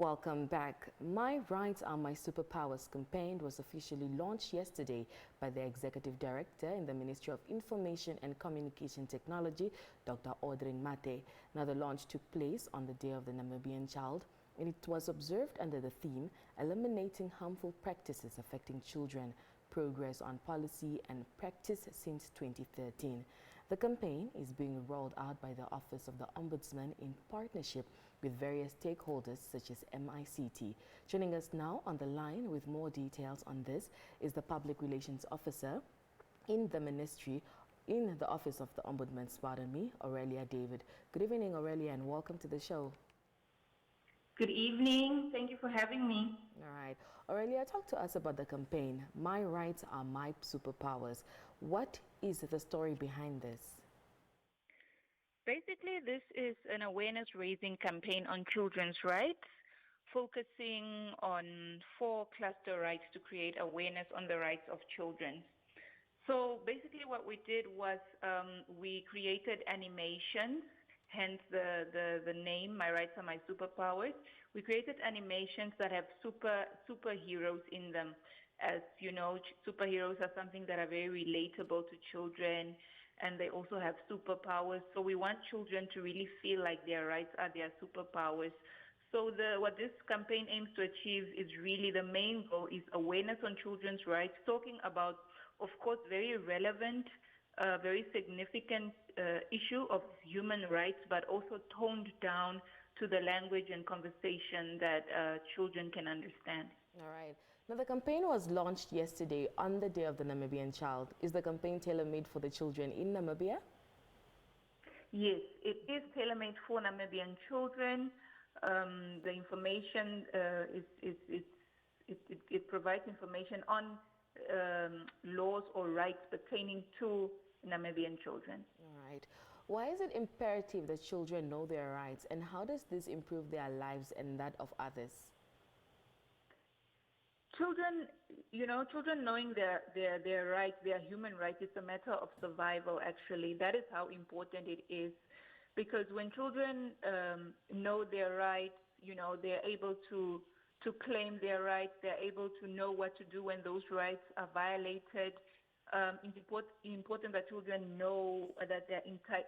Welcome back. My Rights Are My Superpowers campaign was officially launched yesterday by the Executive Director in the Ministry of Information and Communication Technology, Dr. Audrin Mathe. Now, the launch took place on the Day of the Namibian Child, and it was observed under the theme, Eliminating Harmful Practices Affecting Children, Progress on Policy and Practice since 2013. The campaign is being rolled out by the Office of the Ombudsman in partnership with various stakeholders such as MICT. Joining us now on the line with more details on this is the Public Relations Officer in the Ministry, in the Office of the Ombudsman, Aurelia David. Good evening, Aurelia, and welcome to the show. Good evening. Thank you for having me. All right. Aurelia, talk to us about the campaign, My Rights Are My Superpowers. What is the story behind this? Basically, this is an awareness-raising campaign on children's rights, focusing on 4 cluster rights to create awareness on the rights of children. So basically what we did was we created animations, hence the name, My Rights Are My Superpowers. We created animations that have superheroes in them. As you know, superheroes are something that are very relatable to children, and they also have superpowers. So we want children to really feel like their rights are their superpowers. So what this campaign aims to achieve is really, the main goal is awareness on children's rights, talking about, of course, very relevant, very significant issue of human rights, but also toned down to the language and conversation that children can understand. All right. Now, the campaign was launched yesterday on the Day of the Namibian Child. Is the campaign tailor-made for the children in Namibia? Yes, it is tailor-made for Namibian children. The information it provides information on laws or rights pertaining to Namibian children. All right. Why is it imperative that children know their rights, and how does this improve their lives and that of others? Children knowing their rights, their human rights, it's a matter of survival, actually. That is how important it is. Because when children know their rights, they're able to claim their rights, they're able to know what to do when those rights are violated. It's important that children know that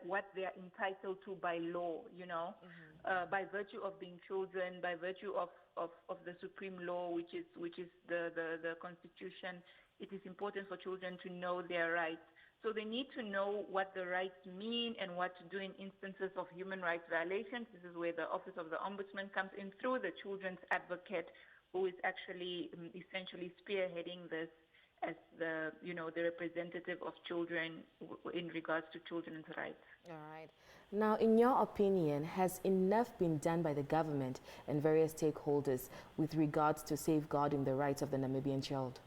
what they're entitled to by law, by virtue of being children, by virtue of the supreme law, which is the Constitution. It is important for children to know their rights. So they need to know what the rights mean and what to do in instances of human rights violations. This is where the Office of the Ombudsman comes in through the children's advocate, who is actually essentially spearheading this as the representative of children in regards to children's rights. All right. Now, in your opinion, has enough been done by the government and various stakeholders with regards to safeguarding the rights of the Namibian child?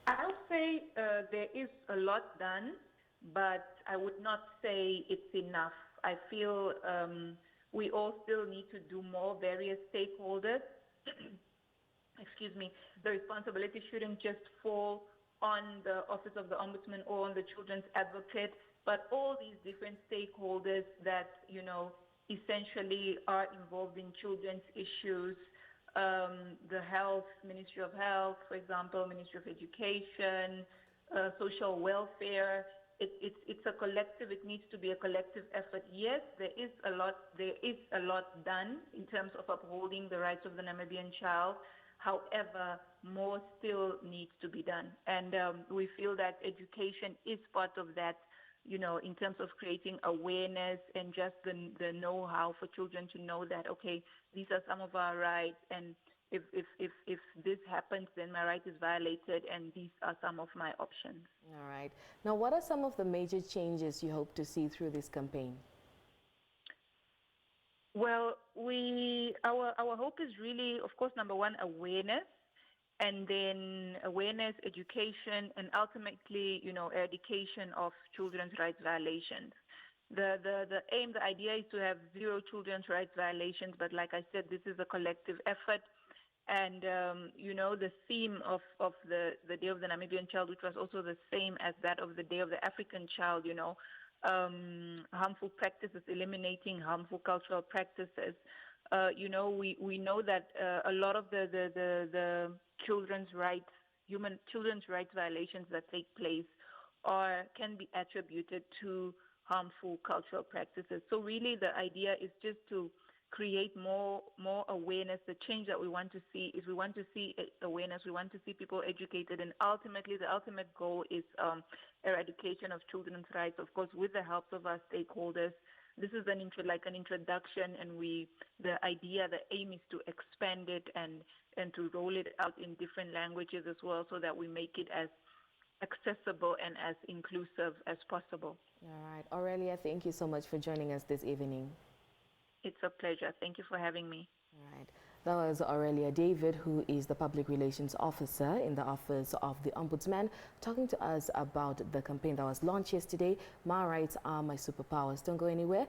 I'll say there is a lot done, but I would not say it's enough. I feel we all still need to do more, various stakeholders. Excuse me, the responsibility shouldn't just fall on the Office of the Ombudsman or on the Children's Advocate, but all these different stakeholders that, essentially are involved in children's issues. The health, Ministry of Health, for example, Ministry of Education, social welfare. It's a collective, it needs to be a collective effort. Yes, there is a lot done in terms of upholding the rights of the Namibian child. However, more still needs to be done. And we feel that education is part of that, in terms of creating awareness and just the know-how for children to know that, okay, these are some of our rights, and if this happens, then my right is violated, and these are some of my options. All right. Now, what are some of the major changes you hope to see through this campaign? Well, our hope is really, of course, number one, awareness, and then awareness, education, and ultimately, eradication of children's rights violations. The aim, the idea is to have 0 children's rights violations, but like I said, this is a collective effort. And, the theme of the Day of the Namibian Child, which was also the same as that of the Day of the African Child, harmful practices, eliminating harmful cultural practices, We know that a lot of the children's rights, children's rights violations that take place can be attributed to harmful cultural practices. So really the idea is just to create more awareness. The change that we want to see is we want to see awareness, we want to see people educated, and ultimately the ultimate goal is eradication of children's rights, of course, with the help of our stakeholders. This is an introduction, and the aim is to expand it and to roll it out in different languages as well, so that we make it as accessible and as inclusive as possible. All right. Aurelia, thank you so much for joining us this evening. It's a pleasure. Thank you for having me. All right. That was Aurelia David, who is the Public Relations Officer in the Office of the Ombudsman, talking to us about the campaign that was launched yesterday, My Rights Are My Superpowers. Don't go anywhere.